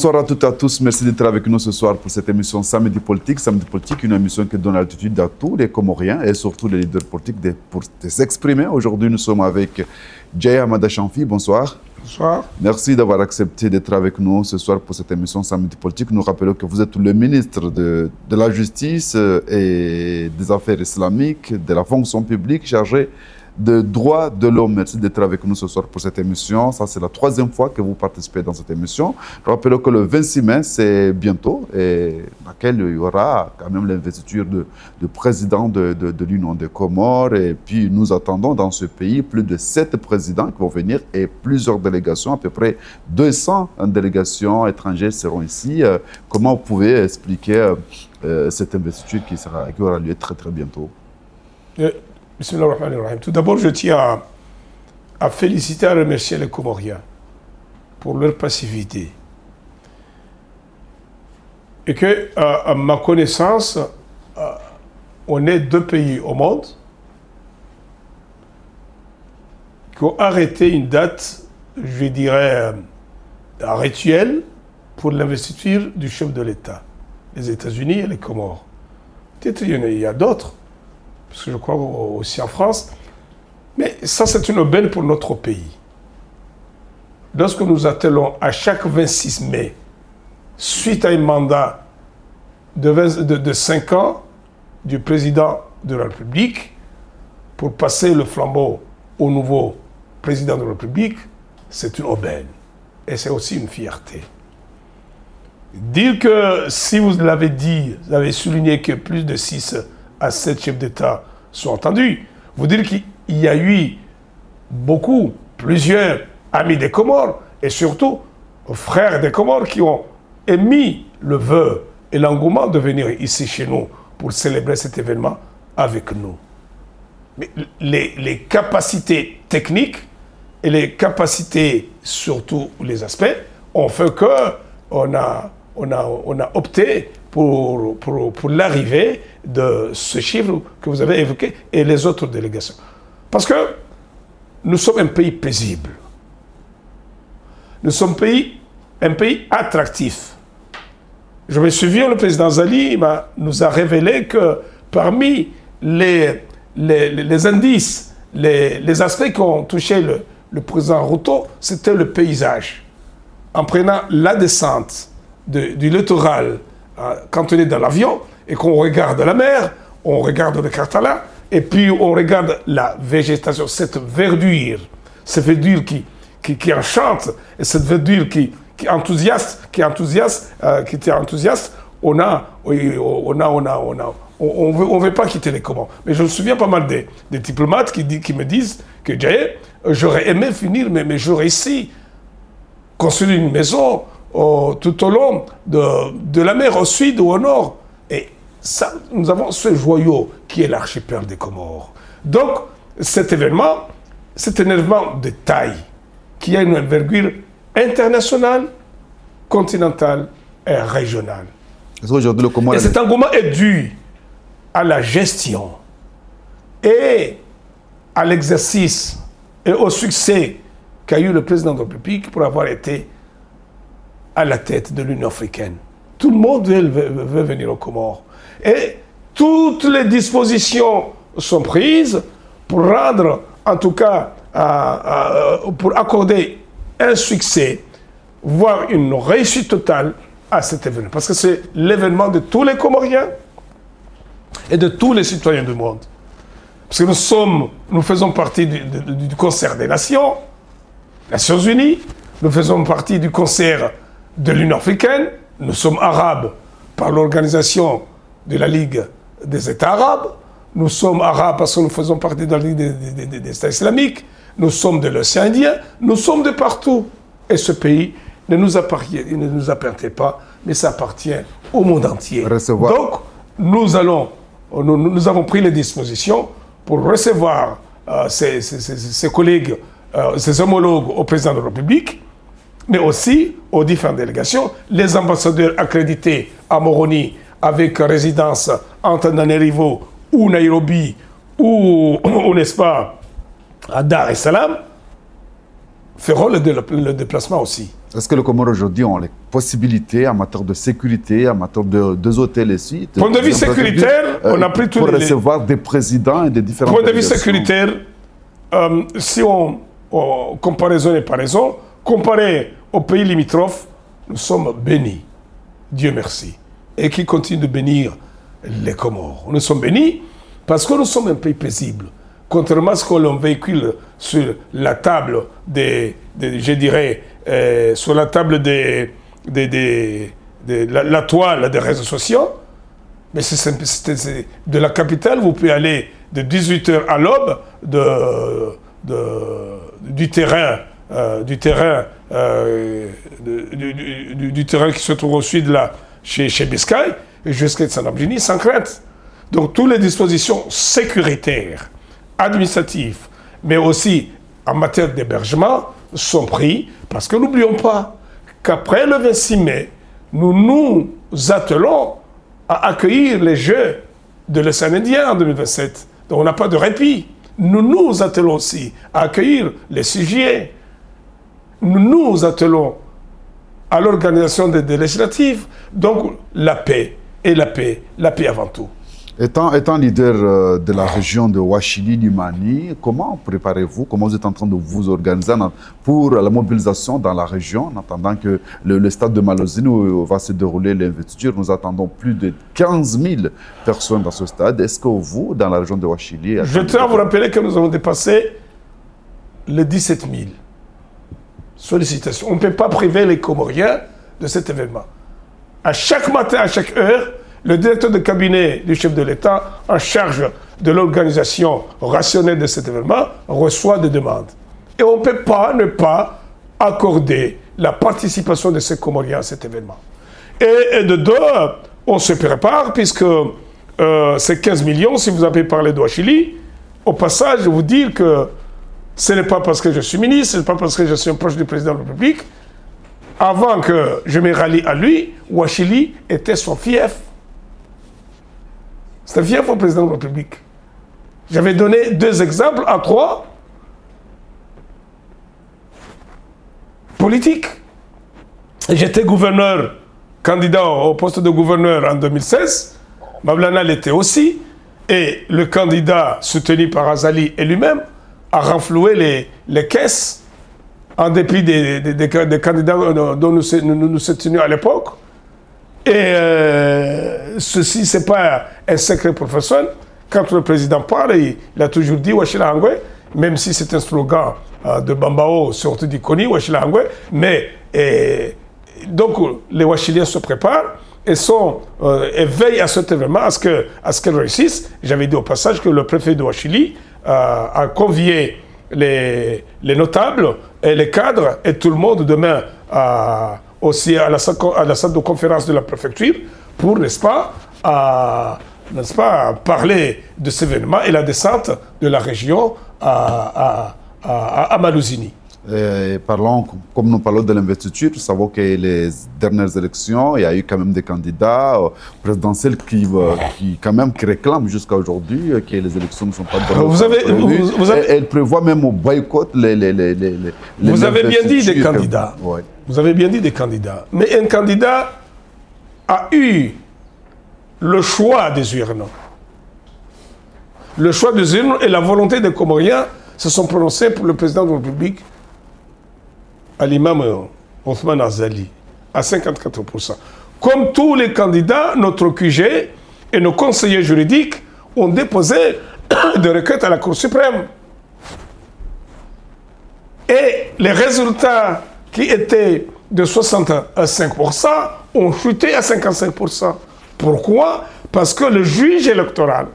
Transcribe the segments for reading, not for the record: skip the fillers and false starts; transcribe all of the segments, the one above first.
Bonsoir à toutes et à tous. Merci d'être avec nous ce soir pour cette émission Samedi Politique. Samedi Politique, une émission qui donne l'altitude à tous les Comoriens et surtout les leaders politiques pour s'exprimer. Aujourd'hui, nous sommes avec Djaye Hamada Chamfi. Bonsoir. Bonsoir. Merci d'avoir accepté d'être avec nous ce soir pour cette émission Samedi Politique. Nous rappelons que vous êtes le ministre de la Justice et des Affaires islamiques, de la fonction publique chargé de droits de l'homme. Merci d'être avec nous ce soir pour cette émission. Ça, c'est la troisième fois que vous participez dans cette émission. Je rappelle que le 26 mai, c'est bientôt, et laquelle il y aura quand même l'investiture de président de l'Union des Comores. Et puis, nous attendons dans ce pays plus de 7 présidents qui vont venir et plusieurs délégations, à peu près 200 délégations étrangères seront ici. Comment vous pouvez expliquer cette investiture qui aura lieu très, très bientôt? Tout d'abord, je tiens à féliciter et à remercier les Comoriens pour leur passivité. Et que, à ma connaissance, on est 2 pays au monde qui ont arrêté une date, je dirais, rituelle pour l'investiture du chef de l'État, les États-Unis et les Comores. Peut-être il y a d'autres, parce que je crois aussi en France. Mais ça, c'est une aubaine pour notre pays. Lorsque nous attelons à chaque 26 mai, suite à un mandat de 5 ans du président de la République, pour passer le flambeau au nouveau président de la République, c'est une aubaine. Et c'est aussi une fierté. Dire que, si vous l'avez dit, vous avez souligné que plus de 6 à 7 chefs d'État sont entendus, vous dire qu'il y a eu plusieurs amis des Comores et surtout frères des Comores qui ont émis le vœu et l'engouement de venir ici chez nous pour célébrer cet événement avec nous. Mais les capacités techniques et les capacités, surtout les aspects, ont fait qu'on a opté pour l'arrivée de ce chiffre que vous avez évoqué et les autres délégations. Parce que nous sommes un pays paisible. Nous sommes un pays attractif. Je me souviens, le président Zali nous a révélé que parmi les indices, les aspects qui ont touché le président Ruto, c'était le paysage. En prenant la descente du littoral, quand on est dans l'avion et qu'on regarde la mer, on regarde le Kartala, et puis on regarde la végétation, cette verdure qui enchante, et cette verdure qui était enthousiaste, on ne veut pas quitter les Comores. Mais je me souviens pas mal des diplomates qui me disent que Djaye, j'aurais aimé finir, mais j'aurais ici construit une maison tout au long de la mer, au sud ou au nord. Et ça, nous avons ce joyau qui est l'archipel des Comores. Donc, cet événement, c'est un événement de taille, qui a une envergure internationale, continentale et régionale. Et cet engouement est dû à la gestion et à l'exercice et au succès qu'a eu le président de la République pour avoir été à la tête de l'Union africaine. Tout le monde veut venir aux Comores. Et toutes les dispositions sont prises pour rendre, en tout cas, pour accorder un succès, voire une réussite totale à cet événement. Parce que c'est l'événement de tous les Comoriens et de tous les citoyens du monde. Parce que nous faisons partie du concert des Nations, Nations Unies, nous faisons partie du concert de l'Union africaine, nous sommes arabes par l'organisation de la Ligue des États arabes, nous sommes arabes parce que nous faisons partie de la Ligue des États islamiques, nous sommes de l'océan Indien, nous sommes de partout. Et ce pays ne nous appartient pas, mais ça appartient au monde entier. Donc, nous avons pris les dispositions pour recevoir ses collègues, ses homologues au président de la République, mais aussi aux différentes délégations, les ambassadeurs accrédités à Moroni avec résidence en Tananarivo ou Nairobi ou n'est-ce pas, à Dar es Salaam, feront le déplacement aussi. Est-ce que les Comores aujourd'hui ont les possibilités en matière de sécurité, en matière de hôtels et suite? Point de vue sécuritaire, on a pris tous pour les... recevoir des présidents et des différents... Point de vue sécuritaire, si on comparaison et paraison, comparé aux pays limitrophes, nous sommes bénis. Dieu merci. Et qui continue de bénir les Comores. Nous sommes bénis parce que nous sommes un pays paisible. Contrairement à ce que l'on véhicule sur la table je dirais, sur la table de la toile des réseaux sociaux, mais c'est de la capitale, vous pouvez aller de 18h à l'aube du terrain qui se trouve au sud là, chez Biscay, jusqu'à Sanabjini, sans crainte. Donc toutes les dispositions sécuritaires, administratives, mais aussi en matière d'hébergement sont prises, parce que n'oublions pas qu'après le 26 mai, nous nous attelons à accueillir les Jeux de l'océan Indien en 2027. Donc on n'a pas de répit. Nous nous attelons aussi à accueillir les sujets. Nous nous attelons à l'organisation des législatives. Donc la paix, et la paix avant tout. Étant leader de la région de Ouachili-Limani, comment préparez-vous, comment vous êtes en train de vous organiser pour la mobilisation dans la région, en attendant que le stade de Malozine où va se dérouler l'investiture? Nous attendons plus de 15 000 personnes dans ce stade. Est-ce que vous, dans la région de Ouachili... Je tiens à vous rappeler que nous avons dépassé les 17 000 sollicitations. On ne peut pas priver les Comoriens de cet événement. À chaque matin, à chaque heure, le directeur de cabinet du chef de l'État, en charge de l'organisation rationnelle de cet événement, reçoit des demandes. Et on ne peut pas ne pas accorder la participation de ces Comoriens à cet événement. Et de deux, on se prépare, puisque ces 15 millions, si vous avez parlé d'Ouachili, au passage, je vous dire que ce n'est pas parce que je suis ministre, ce n'est pas parce que je suis un proche du président de la République. Avant que je me rallie à lui, Ouachili était son fief. C'était fief au président de la République. J'avais donné 2 exemples à 3 politiques. J'étais gouverneur, candidat au poste de gouverneur en 2016. Mablana l'était aussi. Et le candidat soutenu par Azali et lui-même a renfloué les caisses en dépit des candidats dont nous soutenions à l'époque. Et ceci, ce n'est pas un secret professionnel. Quand le président parle, il a toujours dit Ouachila Hangwe, même si c'est un slogan de Bambao, surtout du Koni, Ouachila Hangwe. Mais donc les Ouachiliens se préparent et veillent à cet événement, à ce qu'elle réussisse. J'avais dit au passage que le préfet de Ouachili a convié les notables et les cadres et tout le monde demain aussi à la salle de conférence de la préfecture pour, n'est-ce pas, parler de cet événement et la descente de la région à Malozini. Parlons, comme nous parlons de l'investiture, nous savons que les dernières élections, il y a eu quand même des candidats présidentiels qui réclament jusqu'à aujourd'hui que les élections ne sont pas bonnes. Elle prévoit même au boycott Vous avez bien dit des candidats. Ouais. Vous avez bien dit des candidats. Mais un candidat a eu le choix des urnes. Le choix des urnes et la volonté des Comoriens se sont prononcés pour le président de la République, à l'imam Othman Azali, à 54%. Comme tous les candidats, notre QG et nos conseillers juridiques ont déposé des requêtes à la Cour suprême. Et les résultats qui étaient de 65% ont chuté à 55%. Pourquoi? Parce que le juge électoral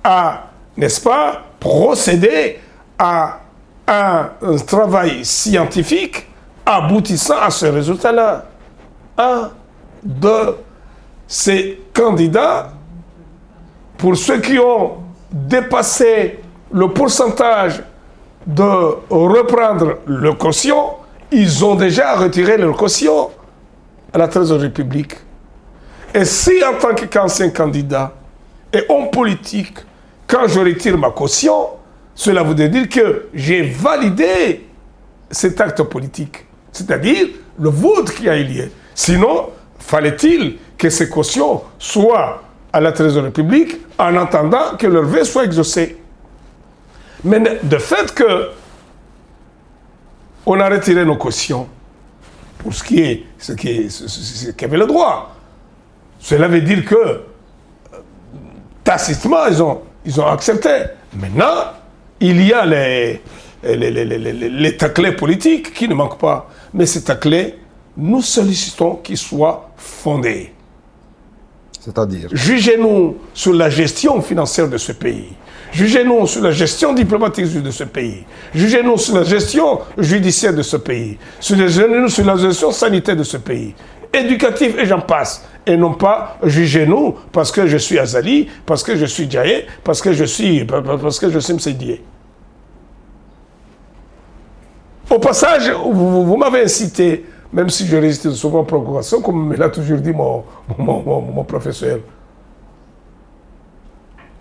a, n'est-ce pas, procédé à un travail scientifique aboutissant à ce résultat-là. 1, 2, ces candidats, pour ceux qui ont dépassé le pourcentage de reprendre le caution, ils ont déjà retiré leur caution à la trésorerie publique. Et si en tant qu'ancien candidat et homme politique, quand je retire ma caution, cela voudrait dire que j'ai validé cet acte politique. c'est-à-dire le vote qui a eu lieu. Sinon, fallait-il que ces cautions soient à la trésorerie publique en attendant que leur vœu soit exaucé. Mais de fait que on a retiré nos cautions pour ce qui avait le droit, cela veut dire que tacitement ils ont accepté. Maintenant, il y a les taclés politiques qui ne manquent pas. Mais ces taclés, nous sollicitons qu'ils soient fondés. C'est-à-dire? Jugez-nous sur la gestion financière de ce pays. Jugez-nous sur la gestion diplomatique de ce pays. Jugez-nous sur la gestion judiciaire de ce pays. Jugez-nous sur la gestion sanitaire de ce pays. Éducative et j'en passe. Et non pas jugez-nous parce que je suis Azali, parce que je suis Djaye, parce que je suis Msedié. Au passage, vous m'avez incité, même si je résiste souvent aux provocations, comme me l'a toujours dit mon professeur.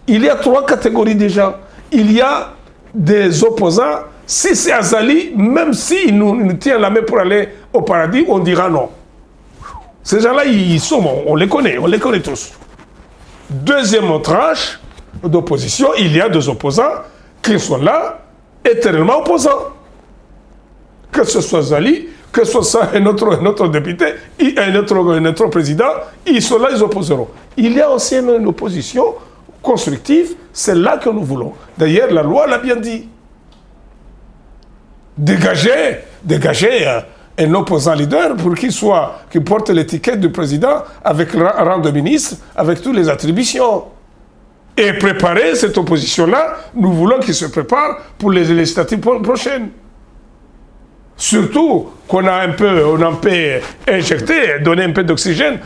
Il y a 3 catégories de gens. Il y a des opposants. Si c'est Azali, même s'il nous tient la main pour aller au paradis, on dira non. Ces gens-là, on les connaît tous. Deuxième tranche d'opposition, il y a des opposants qui sont là, éternellement opposants. Que ce soit Azali, que ce soit un autre député, un autre président, ils sont là, ils opposeront. Il y a aussi une opposition constructive, c'est là que nous voulons. D'ailleurs, la loi l'a bien dit. Dégager un opposant leader pour qu'il porte l'étiquette du président avec le rang de ministre, avec toutes les attributions. Et préparer cette opposition-là, nous voulons qu'il se prépare pour les législatives prochaines. Surtout qu'on a un peu injecté, donné un peu d'oxygène,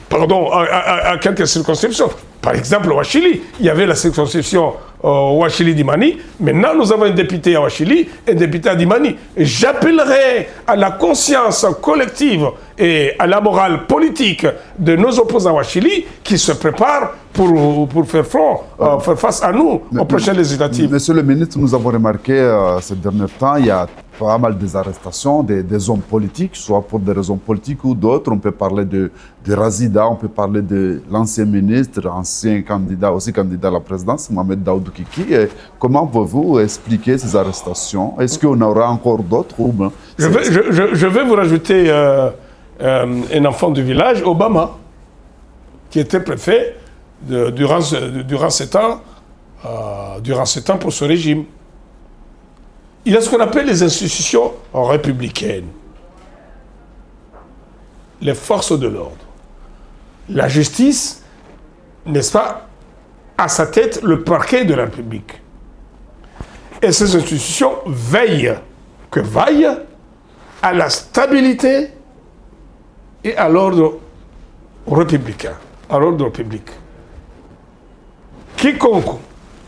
à quelques circonscriptions. Par exemple, au Ouachili, il y avait la circonscription Ouachili-Dimani. Maintenant, nous avons un député à Ouachili et un député à Dimani. J'appellerai à la conscience collective et à la morale politique de nos opposants à Ouachili qui se préparent pour faire face à nous aux prochaines législatives. Monsieur le ministre, nous avons remarqué ces derniers temps, il y a pas mal des arrestations des hommes politiques, soit pour des raisons politiques ou d'autres. On peut parler de Razida, on peut parler de l'ancien ministre, ancien candidat, aussi candidat à la présidence, Mohamed Daoud Kiki. Comment pouvez-vous expliquer ces arrestations? Est-ce qu'on aura encore d'autres? Je vais vous rajouter un enfant du village, Obama, qui était préfet durant 7 ans pour ce régime. Il y a ce qu'on appelle les institutions républicaines. Les forces de l'ordre. La justice, n'est-ce pas, à sa tête le parquet de la République. Et ces institutions veillent à la stabilité et à l'ordre républicain, à l'ordre public. Quiconque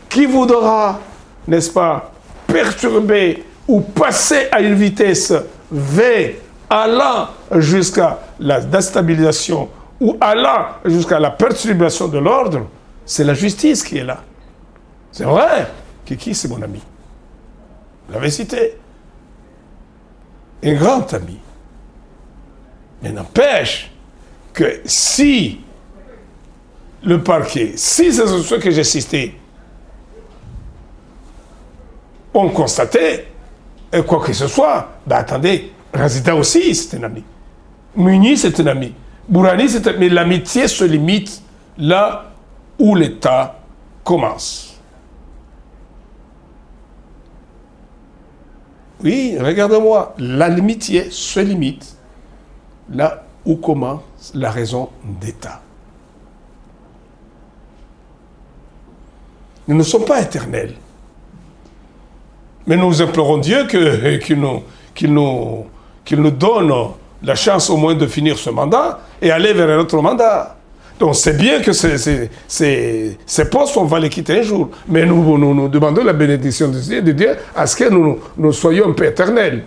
qui voudra, n'est-ce pas, perturber ou passer à une vitesse V allant jusqu'à la déstabilisation ou allant jusqu'à la perturbation de l'ordre, c'est la justice qui est là. C'est vrai. Kiki, c'est mon ami. Vous l'avez cité. Un grand ami. Mais n'empêche que si le parquet, si ces institutions que j'ai citées ont constaté, quoi que ce soit, ben attendez, Razida aussi, c'est un ami. Muni, c'est un ami. Bourani, c'est un ami. Mais l'amitié se limite là où l'État commence. Oui, regardez-moi, l'amitié se limite là où commence la raison d'État. Nous ne sommes pas éternels. Mais nous implorons Dieu qu'il nous donne la chance au moins de finir ce mandat et aller vers un autre mandat. Donc c'est bien que ces postes, on va les quitter un jour. Mais nous demandons la bénédiction de Dieu à ce que nous soyons un peu éternels.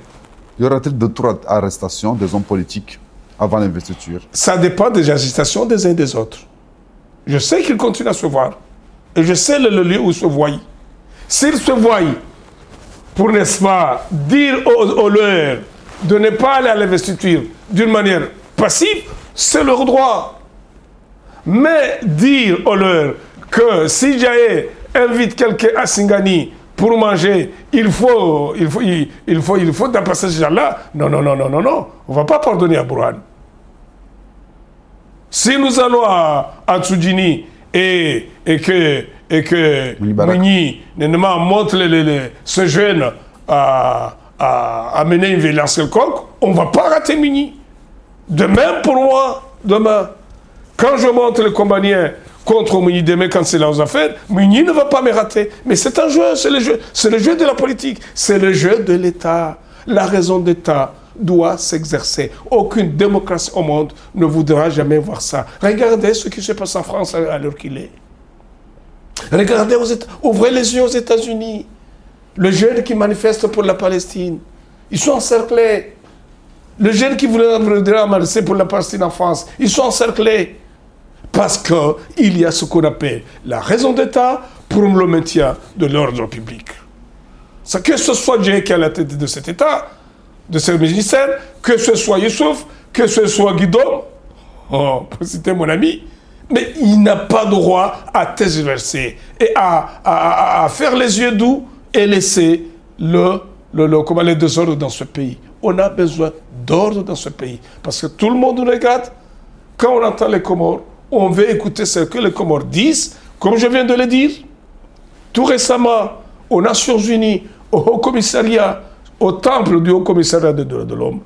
Y aura-t-il d'autres arrestations des hommes politiques avant l'investiture? Ça dépend des agitations des uns et des autres. Je sais qu'ils continuent à se voir. Et je sais le lieu où ils se voient. S'ils se voient pour, n'est-ce pas, dire aux leurs de ne pas aller à l'investiture d'une manière passive, c'est leur droit. Mais dire au leur que si Jaye invite quelqu'un à Singani pour manger, il faut dépasser ce genre-là. Non, non, non, non, non, non. On ne va pas pardonner à Bourhan. Si nous allons à Tsoudjini et que Mouni montre ce jeune à mener une violence quelconque, on ne va pas rater Mouni. De même pour moi, demain, quand je monte le combattant contre Mouni demain, quand c'est là aux affaires, Mouni ne va pas me rater. Mais c'est un jeu, c'est le jeu de la politique, c'est le jeu de l'État. La raison d'État doit s'exercer. Aucune démocratie au monde ne voudra jamais voir ça. Regardez ce qui se passe en France à l'heure qu'il est. Regardez, ouvrez les yeux aux États-Unis. Les jeunes qui manifestent pour la Palestine, ils sont encerclés. Les jeunes qui voulaient ramasser pour la Palestine en France, ils sont encerclés. Parce qu'il y a ce qu'on appelle la raison d'État pour le maintien de l'ordre public. Que ce soit Dieu qui est à la tête de cet État, de ce ministère, que ce soit Youssouf, que ce soit Guidon, pour citer mon ami, mais il n'a pas droit à tergiverser et à faire les yeux doux et laisser les désordres dans ce pays. On a besoin d'ordre dans ce pays. Parce que tout le monde nous regarde. Quand on entend les Comores, on veut écouter ce que les Comores disent, comme je viens de le dire. Tout récemment, aux Nations Unies, au Haut Commissariat, au temple du Haut Commissariat des droits de l'homme,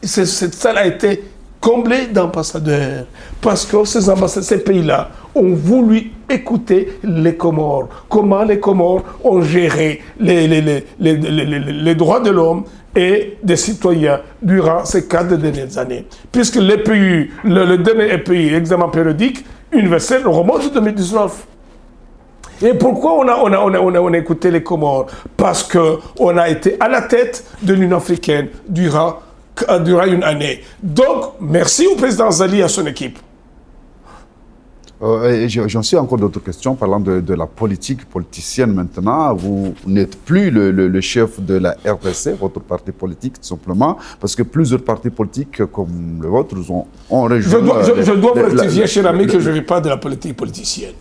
cette salle a été comblée d'ambassadeurs. Parce que ces ambassadeurs, ces pays-là, ont voulu écouter les Comores. Comment les Comores ont géré les droits de l'homme et des citoyens durant ces 4 dernières années. Puisque les pays, le dernier pays, l'examen périodique universel, remonte de 2019. Et pourquoi on a écouté les Comores? Parce qu'on a été à la tête de l'Union africaine durant une année. Donc, merci au président Zali et à son équipe. J'en suis encore d'autres questions, parlant de la politique politicienne maintenant. Vous n'êtes plus le chef de la RDC, votre parti politique, tout simplement, parce que plusieurs partis politiques comme le vôtre ont rejoint... Je dois vous rectifier, cher ami, que je ne fais pas de la politique politicienne.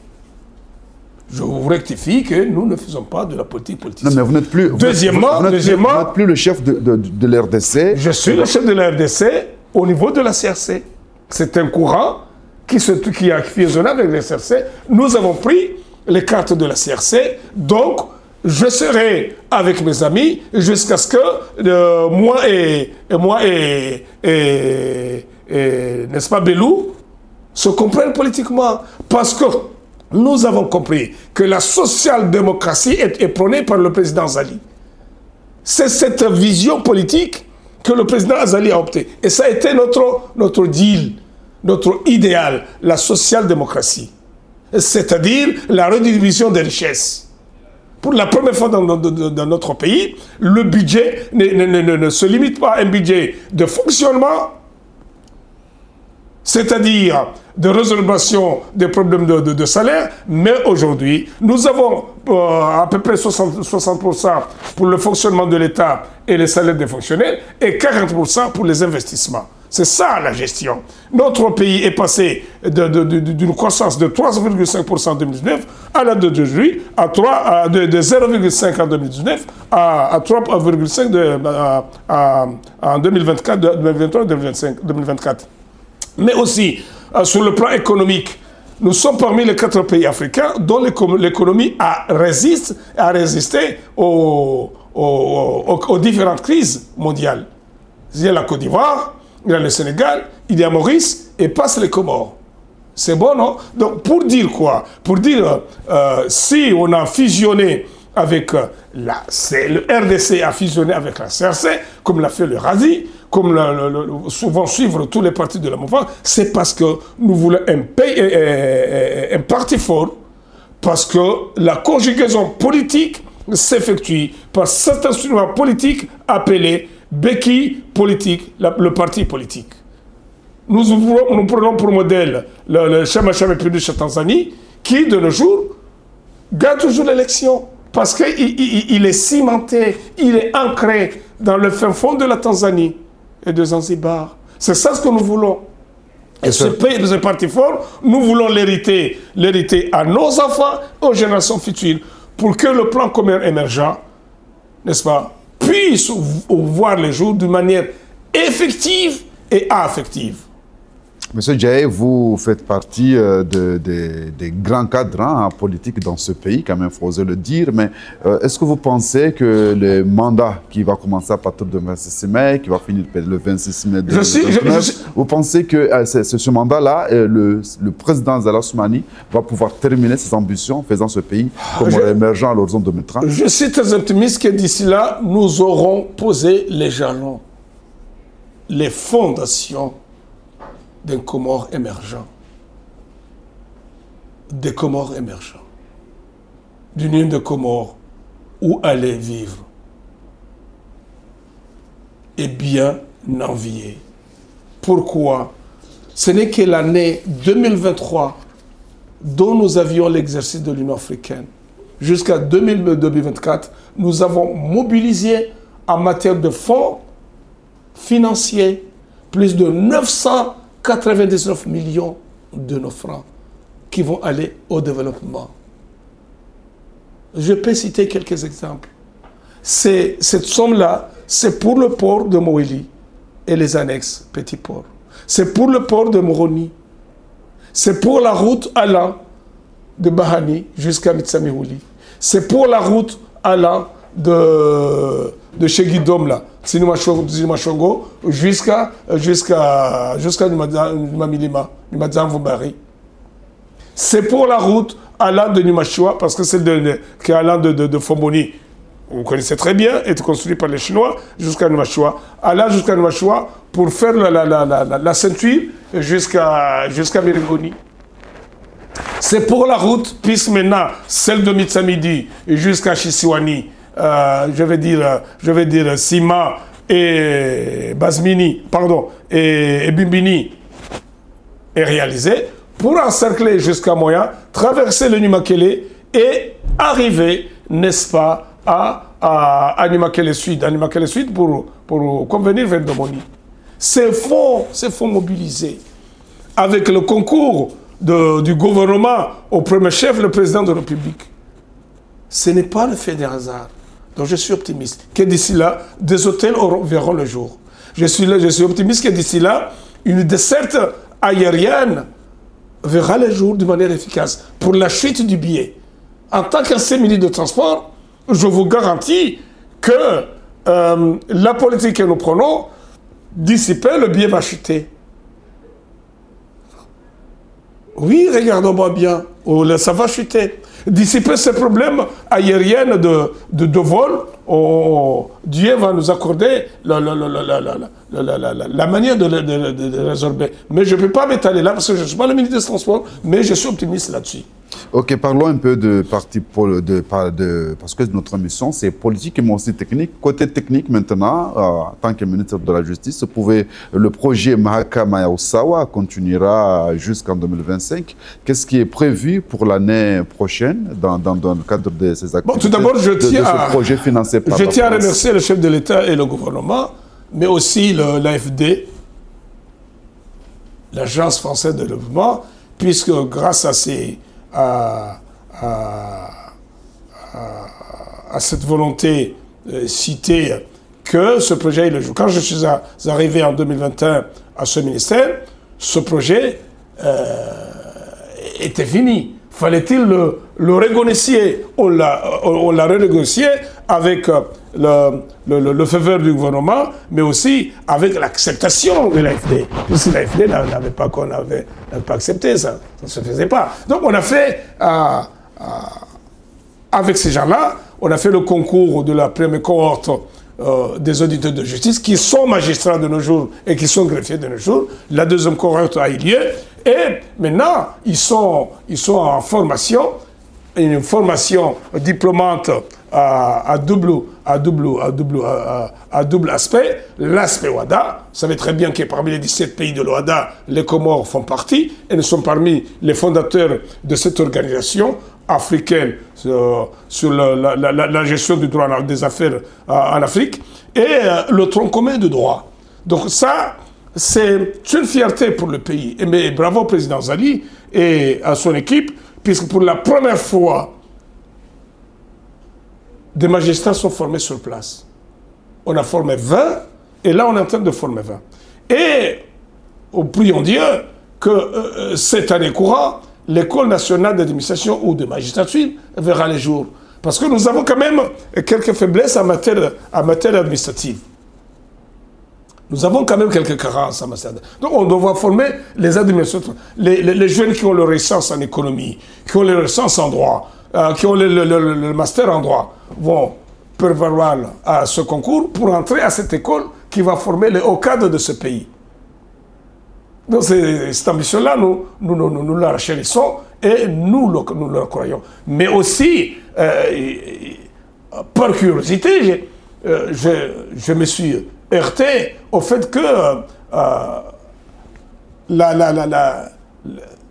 Je vous rectifie que nous ne faisons pas de la politique politicienne. Non, mais vous n'êtes plus... Deuxièmement, vous n'êtes plus le chef de l'RDC. Je suis le chef de la RDC au niveau de la CRC. C'est un courant qui a fusionné avec la CRC. Nous avons pris les cartes de la CRC. Donc, je serai avec mes amis jusqu'à ce que moi et n'est-ce pas, Belou, se comprennent politiquement. Parce que nous avons compris que la social-démocratie est prônée par le président Zali. C'est cette vision politique que le président Azali a opté. Et ça a été notre deal, notre idéal, la social-démocratie. C'est-à-dire la redistribution des richesses. Pour la première fois dans notre pays, le budget ne se limite pas à un budget de fonctionnement, c'est-à-dire de résolvation des problèmes de salaire, mais aujourd'hui, nous avons à peu près 60% pour le fonctionnement de l'État et les salaires des fonctionnaires et 40% pour les investissements. C'est ça la gestion. Notre pays est passé d'une croissance de 3,5% en 2019 à la d'aujourd'hui, de 0,5% en 2019 à 3,5% en 2024, 2023, 2024. Mais aussi, sur le plan économique, nous sommes parmi les 4 pays africains dont l'économie a résisté aux différentes crises mondiales. Il y a la Côte d'Ivoire, il y a le Sénégal, il y a Maurice et passe les Comores. C'est bon, non? Donc, pour dire quoi? Pour dire, si on a fusionné avec le RDC a fusionné avec la CRC, comme l'a fait le RASI, comme souvent suivre tous les partis de la mouvance, c'est parce que nous voulons un parti fort, parce que la conjugaison politique s'effectue par cet instrument politique appelé béquille politique, le parti politique. Nous prenons pour modèle le Chama Chama Pinduchi de Tanzanie, qui de nos jours gagne toujours l'élection. Parce qu'il est cimenté, il est ancré dans le fin fond de la Tanzanie. et de Zanzibar. C'est ça ce que nous voulons. Et ce pays, ce parti fort, nous voulons l'hériter à nos enfants, aux générations futures, pour que le plan commun émergent, n'est-ce pas, puisse voir le jour d'une manière effective et affective. Monsieur Djaye, vous faites partie des grands cadres en politique dans ce pays, quand même, il faut oser le dire. Mais est-ce que vous pensez que le mandat qui va commencer à partir du 26 mai, qui va finir le 26 mai 2029, vous pensez que ce mandat-là, le président Zala Soumani va pouvoir terminer ses ambitions en faisant ce pays comme émergent à l'horizon 2030? Je suis très optimiste que d'ici là, nous aurons posé les jalons, les fondations d'un Comore émergent, des Comores émergents, d'une île de Comores où aller vivre et bien envier. Pourquoi? Ce n'est que l'année 2023 dont nous avions l'exercice de l'Union africaine. Jusqu'à 2024, nous avons mobilisé en matière de fonds financiers plus de 999 millions de nos francs qui vont aller au développement. Je peux citer quelques exemples. Cette somme-là, c'est pour le port de Moélie et les annexes petits ports. C'est pour le port de Moroni. C'est pour la route allant de Bahani jusqu'à Mitsamihouli. C'est pour la route allant de Chegidom, là, Sinumachongo, jusqu'à Numamilima, Numadzamvubari. C'est pour la route allant de Numachua, parce que c'est qui est allant de Fomboni. Vous connaissez très bien, est construit par les Chinois jusqu'à Numachua. Allant jusqu'à Numachua pour faire la ceinture jusqu'à Miringoni. C'est pour la route, puisque maintenant, celle de Mitsamidi jusqu'à Chisiwani, je vais dire Sima et Basmini, pardon, et Bimbini est réalisée pour encercler jusqu'à Moya, traverser le Numakele et arriver, n'est-ce pas, à Numakele Sud, pour convenir vers Domoni. Ces fonds mobilisés avec le concours du gouvernement au premier chef, le président de la République. Ce n'est pas le fait des hasards. Donc je suis optimiste que d'ici là, des hôtels verront le jour. Je suis optimiste que d'ici là, une desserte aérienne verra le jour de manière efficace pour la chute du billet. En tant qu'ancien ministre de Transport, je vous garantis que la politique que nous prenons, d'ici peu, le billet va chuter. Oui, regardons-moi bien, ça va chuter. Dissiper ces problèmes aériens de vol, Dieu va nous accorder la manière de résorber. Mais je ne peux pas m'étaler là parce que je ne suis pas le ministre des Transports, mais je suis optimiste là-dessus. Ok, parlons un peu de parti parce que notre mission c'est politique mais aussi technique. Côté technique maintenant, en tant que ministre de la Justice, le projet Mahakama ya Usawa continuera jusqu'en 2025. Qu'est-ce qui est prévu pour l'année prochaine dans le cadre de ces activités? Bon, tout d'abord, je tiens à remercier le chef de l'État et le gouvernement, mais aussi l'AFD, l'Agence française de développement, puisque grâce à cette volonté citée que ce projet est le jour. Quand je suis arrivé en 2021 à ce ministère, ce projet était fini. Fallait-il le renégocier? On l'a renégocié avec le faveur du gouvernement, mais aussi avec l'acceptation de l'AFD. Puisque l'AFD n'avait pas accepté ça. Ça ne se faisait pas. Donc on a fait, avec ces gens-là, on a fait le concours de la première cohorte des auditeurs de justice qui sont magistrats de nos jours et qui sont greffiers de nos jours. La deuxième cohorte a eu lieu. Et maintenant, ils sont en formation, une formation diplômante à double aspect. L'aspect OHADA, vous savez très bien que parmi les 17 pays de l'OHADA, les Comores font partie et nous sommes parmi les fondateurs de cette organisation africaine sur la gestion du droit des affaires en Afrique. Et le tronc commun de droit. Donc ça, c'est une fierté pour le pays. Mais bravo au président Zali et à son équipe, puisque pour la première fois, des magistrats sont formés sur place. On a formé 20, et là on est en train de former 20. Et, prions Dieu, que cette année courante, l'École nationale d'administration ou de magistrature verra les jours. Parce que nous avons quand même quelques faiblesses en matière administrative. Nous avons quand même quelques carences en matière. Donc on doit former les administrateurs, les jeunes qui ont leur essence en économie, qui ont leur essence en droit, qui ont le master en droit, vont prévaloir à ce concours pour entrer à cette école qui va former les hauts cadres de ce pays. Donc cette ambition-là, nous la chérissons et nous le croyons. Mais aussi, par curiosité, je me suis heurté au fait que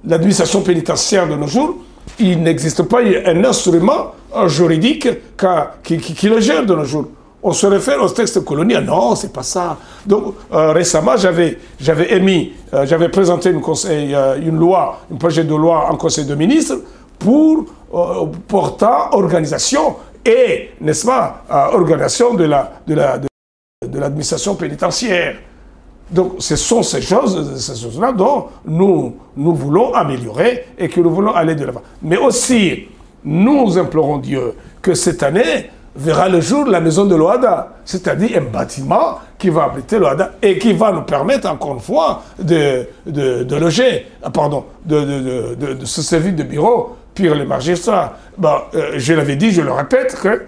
l'administration pénitentiaire de nos jours, il n'existe pas un instrument juridique qui le gère de nos jours. On se réfère au texte colonial. Non, c'est pas ça. Donc, récemment, j'avais présenté une loi, un projet de loi en Conseil de ministres pour portant organisation et, n'est-ce pas, organisation de l'administration pénitentiaire. Donc, ce sont ces choses-là dont nous voulons améliorer et que nous voulons aller de l'avant. Mais aussi, nous implorons Dieu que cette année verra le jour la maison de l'OHADA, c'est-à-dire un bâtiment qui va abriter l'OHADA et qui va nous permettre, encore une fois, de loger, de se servir de bureau pour les magistrats. Bon, je l'avais dit, je le répète, que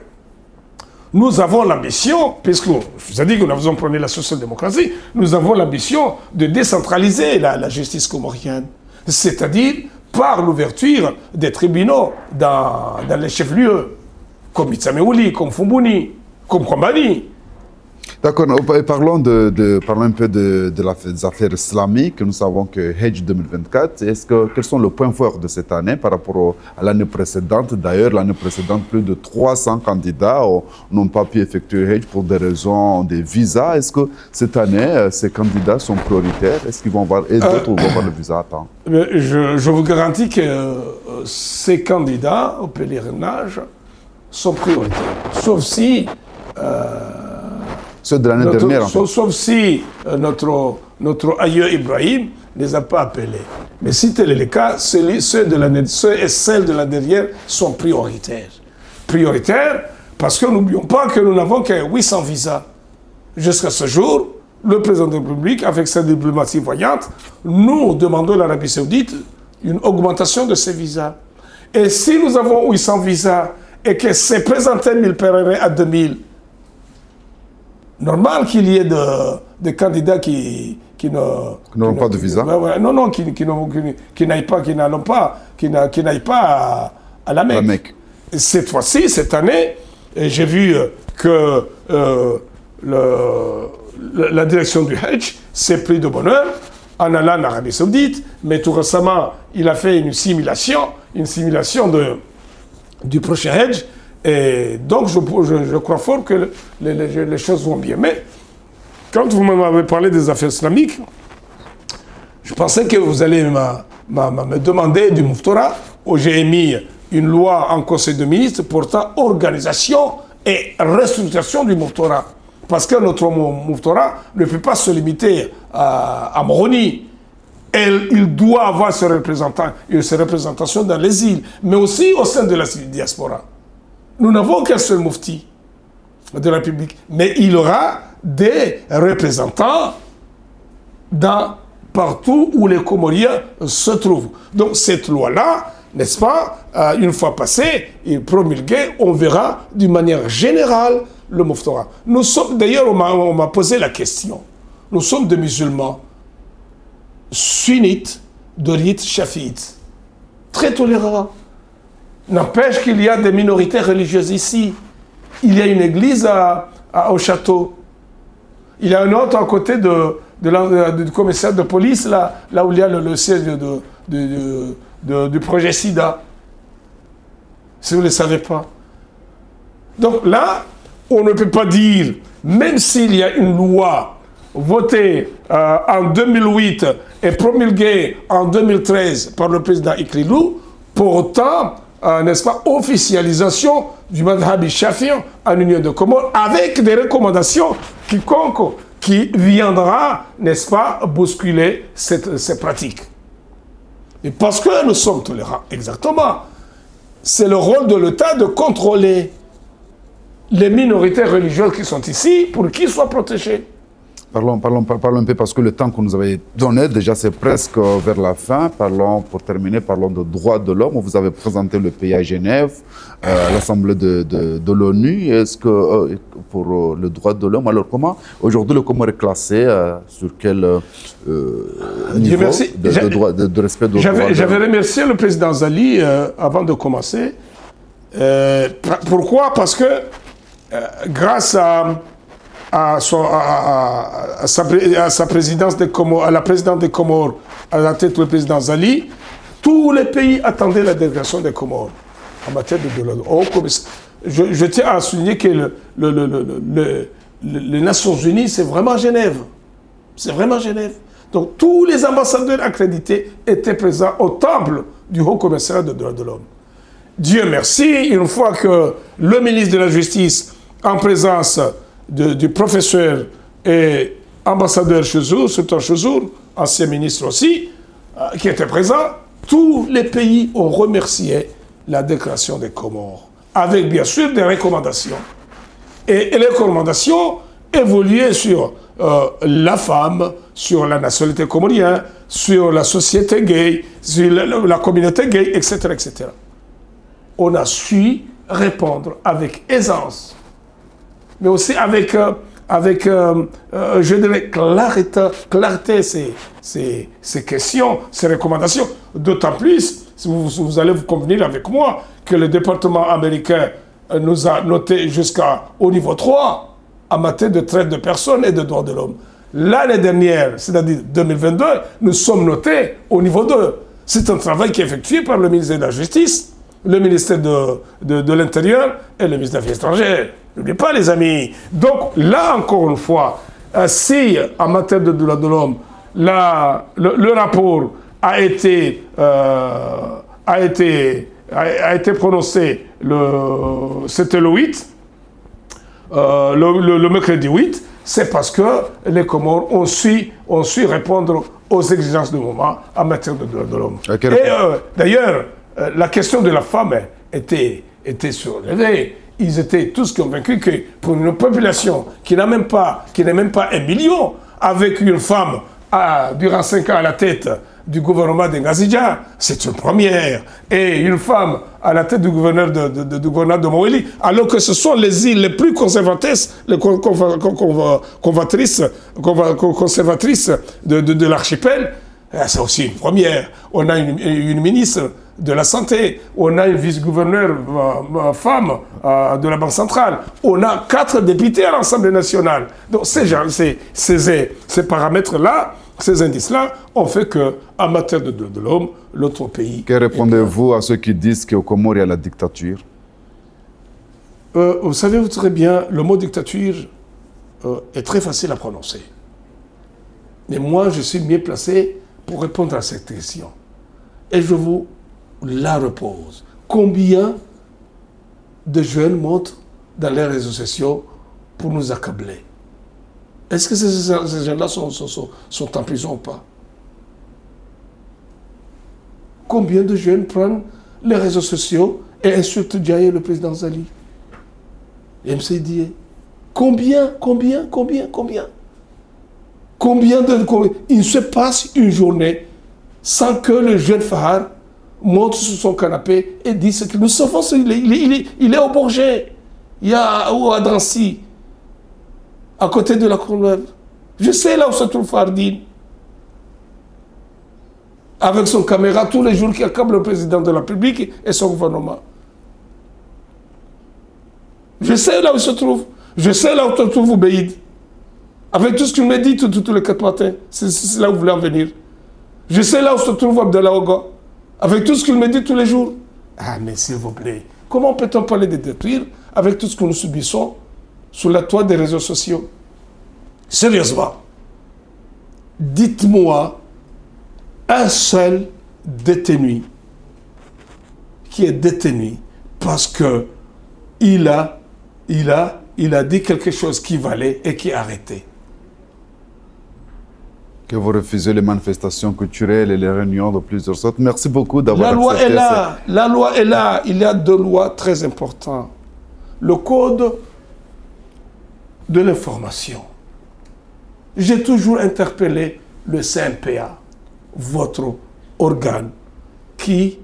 nous avons l'ambition, puisque je vous ai dit que nous avons prôné la social-démocratie, nous avons l'ambition de décentraliser la justice comorienne, c'est-à-dire par l'ouverture des tribunaux dans les chefs-lieux, comme Mitsameouli, comme Fumbuni, comme Kombani. D'accord, parlons un peu des affaires islamiques. Nous savons que Hajj 2024, quels sont les points forts de cette année par rapport à l'année précédente? D'ailleurs, l'année précédente, plus de 300 candidats n'ont pas pu effectuer Hajj pour des raisons de visa. Est-ce que cette année, ces candidats sont prioritaires? Est-ce qu'ils vont avoir, et d'autres vont avoir le visa à temps? Je vous garantis que ces candidats au pèlerinage sont prioritaires. Sauf si... ceux de l'année dernière, en fait. Sauf si notre aïeux Ibrahim ne les a pas appelés. Mais si tel est le cas, ceux et celles de la dernière sont prioritaires. Prioritaires parce que n'oublions pas que nous n'avons que 800 visas. Jusqu'à ce jour, le président de la République, avec sa diplomatie voyante, nous demandons à l'Arabie Saoudite une augmentation de ces visas. Et si nous avons 800 visas et que c'est présenté 1000 pèlerins à 2000, normal qu'il y ait des candidats qui n'auront pas de visa. Non, qui n'aillent pas à la Mecque. Cette fois-ci, cette année, j'ai vu que la direction du Hajj s'est pris de bonheur en allant en Arabie Saoudite, mais tout récemment, il a fait une simulation du prochain Hajj. Et donc, je crois fort que les choses vont bien. Mais, quand vous m'avez parlé des affaires islamiques, je pensais que vous allez me demander du Mouftora, où j'ai émis une loi en Conseil de ministres portant organisation et restructuration du Mouftora. Parce que notre Mouftora ne peut pas se limiter à Moroni. Il doit avoir ses représentations dans les îles, mais aussi au sein de la diaspora. Nous n'avons qu'un seul moufti de la République, mais il aura des représentants partout où les Comoriens se trouvent. Donc cette loi-là, n'est-ce pas, une fois passée et promulguée, on verra d'une manière générale le Mouftora. Nous sommes, d'ailleurs, on m'a posé la question, nous sommes des musulmans sunnites, dorites, chafiites, très tolérants. N'empêche qu'il y a des minorités religieuses ici. Il y a une église au château. Il y a une autre à côté du commissaire de police, là où il y a le siège du projet SIDA. Si vous ne le savez pas. Donc là, on ne peut pas dire, même s'il y a une loi voté en 2008 et promulgué en 2013 par le président Ikrilou, pour autant, n'est-ce pas, officialisation du madhhab shafi'i en Union de Comores, avec des recommandations quiconque qui viendra, n'est-ce pas, bousculer ces pratiques. Et parce que nous sommes tolérants, exactement, c'est le rôle de l'État de contrôler les minorités religieuses qui sont ici pour qu'ils soient protégés. Parlons un peu, parce que le temps que nous avez donné, déjà c'est presque vers la fin. Pour terminer, parlons de droits de l'homme. Vous avez présenté le pays à Genève, l'Assemblée de l'ONU. Est-ce que pour le droit de l'homme, alors comment aujourd'hui le Comore est classé, sur quel niveau de respect de droits de l'homme? J'avais remercié le président Zali avant de commencer. Pourquoi? Parce que grâce à sa présidence des Comores, à la présidente des Comores, à la tête du président Zali, tous les pays attendaient la délégation des Comores en matière de droits de l'homme. Je tiens à souligner que les Nations Unies, c'est vraiment Genève. C'est vraiment Genève. Donc tous les ambassadeurs accrédités étaient présents au temple du Haut Commissariat des droits de l'homme. Dieu merci, une fois que le ministre de la Justice, en présence du professeur et ambassadeur Chezour, Sultan Chezour, ancien ministre aussi, qui était présent, tous les pays ont remercié la déclaration des Comores, avec bien sûr des recommandations. Et les recommandations évoluaient sur la femme, sur la nationalité comorienne, sur la société gay, sur la communauté gay, etc., etc. On a su répondre avec aisance, mais aussi avec je dirais, clarté ces questions, ces recommandations. D'autant plus, si vous allez vous convenir avec moi, que le département américain nous a noté jusqu'au niveau 3 en matière de traite de personnes et de droits de l'homme. L'année dernière, c'est-à-dire 2022, nous sommes notés au niveau 2. C'est un travail qui est effectué par le ministère de la Justice, le ministère de l'Intérieur et le ministère des Affaires étrangères. N'oubliez pas, les amis. Donc, là, encore une fois, si, en matière de droits de l'homme, le rapport a été prononcé, c'était le 8, le mercredi 8, c'est parce que les Comores ont su répondre aux exigences du moment en matière de droits de l'homme. Et d'ailleurs, la question de la femme était soulevée. Ils étaient tous convaincus que pour une population qui n'est même pas 1 million, avec une femme durant 5 ans à la tête du gouvernement de Ngazidja, c'est une première. Et une femme à la tête du gouverneur de Maweli, alors que ce sont les îles les plus conservatrices, conservatrices de l'archipel, c'est aussi une première. On a une ministre de la Santé, on a une vice-gouverneure femme de la Banque centrale, on a 4 députés à l'Assemblée nationale. Donc ces paramètres-là, ces indices-là, ont fait qu'en matière de droits de l'homme, l'autre pays... Que répondez-vous à ceux qui disent qu'au Comores, il y a la dictature? Vous savez très bien, le mot dictature est très facile à prononcer. Mais moi, je suis mieux placé pour répondre à cette question. Et je vous la repose. Combien de jeunes montent dans les réseaux sociaux pour nous accabler? Est-ce que ces gens-là sont en prison ou pas? Combien de jeunes prennent les réseaux sociaux et insultent Djaye, le président Zali? MCDA. Combien il se passe une journée sans que le jeune Fahar monte sur son canapé et dise que nous savons, il est au Bourget, il y a ou à Drancy, à côté de la Courneuve. Je sais là où se trouve Fardine, avec son caméra tous les jours qui accable le président de la République et son gouvernement. Je sais là où il se trouve. Je sais là où se trouve Obeid. Avec tout ce qu'il me dit tous les 4 matins. C'est là où vous voulez en venir. Je sais là où se trouve Abdallah Oga. Avec tout ce qu'il me dit tous les jours. Ah, mais s'il vous plaît, comment peut-on parler de détruire avec tout ce que nous subissons sous la toile des réseaux sociaux? Sérieusement. dites-moi un seul détenu qui est détenu parce que il a dit quelque chose qui valait et qui est arrêté. Que vous refusez les manifestations culturelles et les réunions de plusieurs sortes. Merci beaucoup d'avoir La loi accepté est là. La loi est là. Il y a deux lois très importantes. Le code de l'information. J'ai toujours interpellé le CNPA, votre organe qui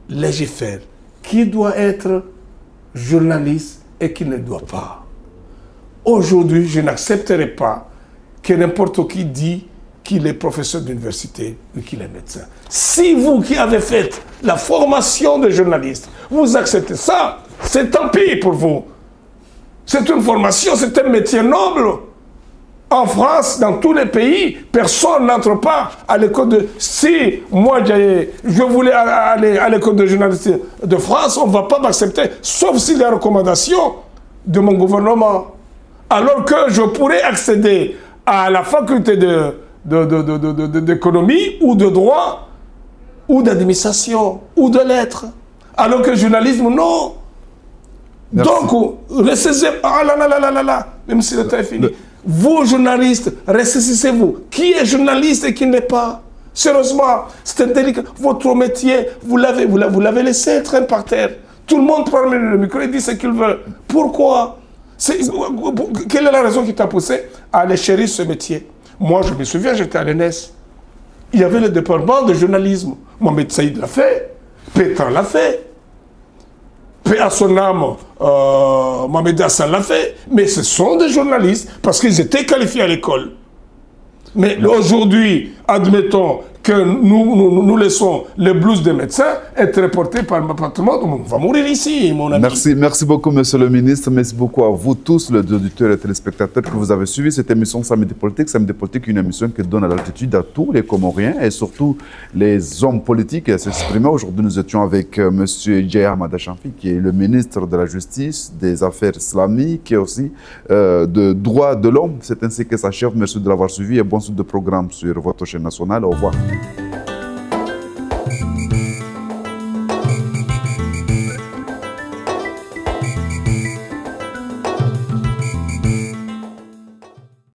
légifère, qui doit être journaliste et qui ne doit pas. Aujourd'hui, je n'accepterai pas que n'importe qui dit qu'il est professeur d'université ou qu'il est médecin. Si vous qui avez fait la formation de journaliste, vous acceptez ça, c'est tant pis pour vous. C'est une formation, c'est un métier noble. En France, dans tous les pays, personne n'entre pas à l'école de... Si moi, je voulais aller à l'école de journalisme de France, on ne va pas m'accepter, sauf si les recommandations de mon gouvernement. Alors que je pourrais accéder à la faculté d'économie ou de droit, ou d'administration, ou de lettres. Alors que le journalisme, non. Merci. Donc, ah là là là là là, même si le temps est fini. Vous, journalistes, ressaisissez-vous. Qui est journaliste et qui n'est pas? Sérieusement, c'est un délicat. Votre métier, vous l'avez laissé traîner par terre. Tout le monde prend le micro et dit ce qu'il veut. Pourquoi? Quelle est la raison qui t'a poussé à aller chérir ce métier? Moi, je me souviens, j'étais à l'ENS. Il y avait le département de journalisme. Mohamed Saïd l'a fait. Pétain l'a fait. Paix à son âme, Mohamed Hassan l'a fait. Mais ce sont des journalistes parce qu'ils étaient qualifiés à l'école. Mais aujourd'hui, admettons que nous laissons les blouses des médecins être reportés par l'appartement, on va mourir ici, mon ami. Merci beaucoup, monsieur le ministre. Merci beaucoup à vous tous, les auditeurs et téléspectateurs, que vous avez suivi cette émission Samedi Politique. Samedi Politique, une émission qui donne l'altitude à tous les Comoriens et surtout les hommes politiques à s'exprimer. Aujourd'hui, nous étions avec monsieur Djaye Ahmada Chamfi, qui est le ministre de la Justice, des Affaires islamiques et aussi de droits de l'homme. C'est ainsi que s'achève. Merci de l'avoir suivi et bon suite de programme sur votre chaîne nationale. Au revoir.